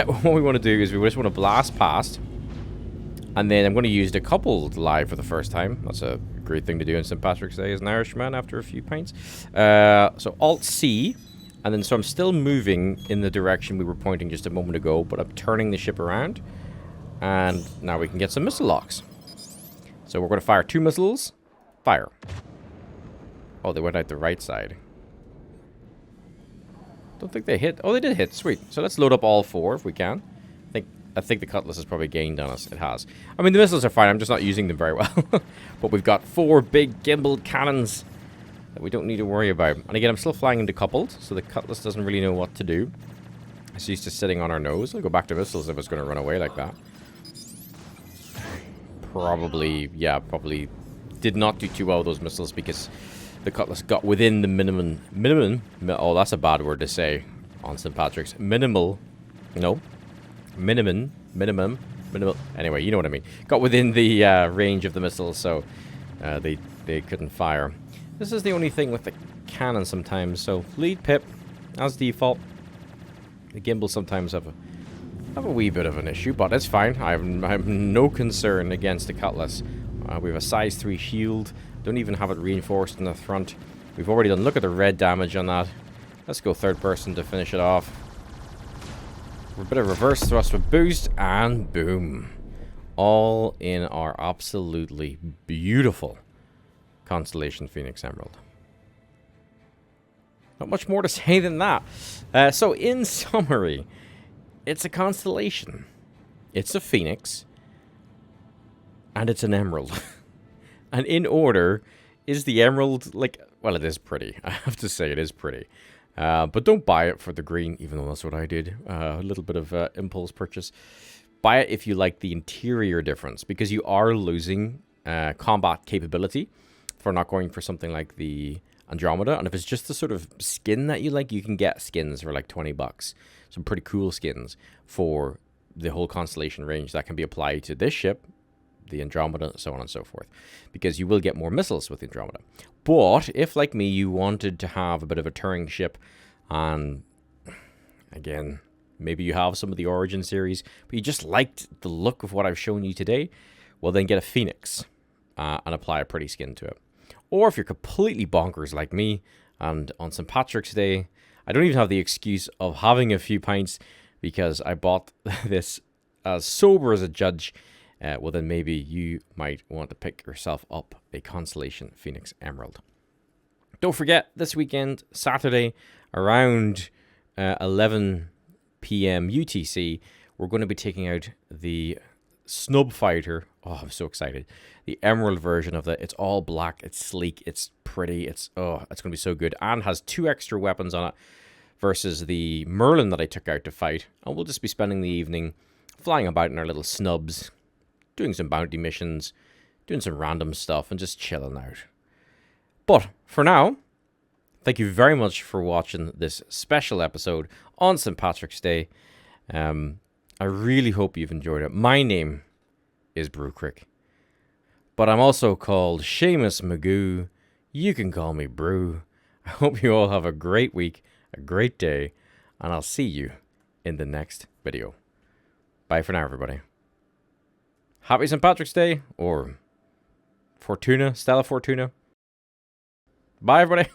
What we want to do is we just want to blast past. And then I'm going to use the coupled live for the first time. That's a great thing to do on St. Patrick's Day as an Irishman after a few pints. So Alt-C. And then so I'm still moving in the direction we were pointing just a moment ago. But I'm turning the ship around. And now we can get some missile locks. So we're going to fire 2 missiles. Fire. Oh, they went out the right side. Don't think they hit. Oh, they did hit. Sweet. So let's load up all 4 if we can. I think the Cutlass has probably gained on us. It has. I mean, the missiles are fine. I'm just not using them very well. But we've got 4 big gimbaled cannons that we don't need to worry about. And again, I'm still flying into coupled, so the Cutlass doesn't really know what to do. It's used to sitting on our nose. I'll go back to missiles if it's going to run away like that. Probably did not do too well with those missiles because the Cutlass got within the minimum. Oh, that's a bad word to say on St. Patrick's. Minimum. Anyway, you know what I mean. Got within the range of the missiles, so they couldn't fire. This is the only thing with the cannon sometimes. So lead pip, as default. The gimbals sometimes have a wee bit of an issue, but it's fine. I have no concern against the Cutlass. We have a size 3 shield. Don't even have it reinforced in the front. We've already done, look at the red damage on that. Let's go third person to finish it off. A bit of reverse thrust with boost, and boom. All in our absolutely beautiful Constellation Phoenix Emerald. Not much more to say than that. So in summary, it's a constellation. It's a phoenix. And it's an emerald. And in order is the emerald, like, well, it is pretty. I have to say it is pretty. But don't buy it for the green, even though that's what I did. A little bit of impulse purchase. Buy it if you like the interior difference, because you are losing combat capability for not going for something like the Andromeda. And if it's just the sort of skin that you like, you can get skins for like $20. Some pretty cool skins for the whole constellation range that can be applied to this ship, the Andromeda, so on and so forth, because you will get more missiles with the Andromeda. But if, like me, you wanted to have a bit of a touring ship, and again, maybe you have some of the Origin series, but you just liked the look of what I've shown you today, well, then get a Phoenix and apply a pretty skin to it. Or if you're completely bonkers like me, and on St. Patrick's Day, I don't even have the excuse of having a few pints because I bought this as sober as a judge, well, then maybe you might want to pick yourself up a Constellation Phoenix Emerald. Don't forget, this weekend, Saturday, around 11 p.m. UTC, we're going to be taking out the Snub Fighter. Oh, I'm so excited. The Emerald version of that. It's all black, it's sleek, it's pretty, it's going to be so good, and has 2 extra weapons on it versus the Merlin that I took out to fight. And we'll just be spending the evening flying about in our little snubs, doing some bounty missions, doing some random stuff, and just chilling out. But for now, thank you very much for watching this special episode on St. Patrick's Day. I really hope you've enjoyed it. My name is Brewcrick, but I'm also called Seamus Magoo. You can call me Brew. I hope you all have a great week, a great day, and I'll see you in the next video. Bye for now, everybody. Happy St. Patrick's Day, or Fortuna, Stella Fortuna. Bye, everybody.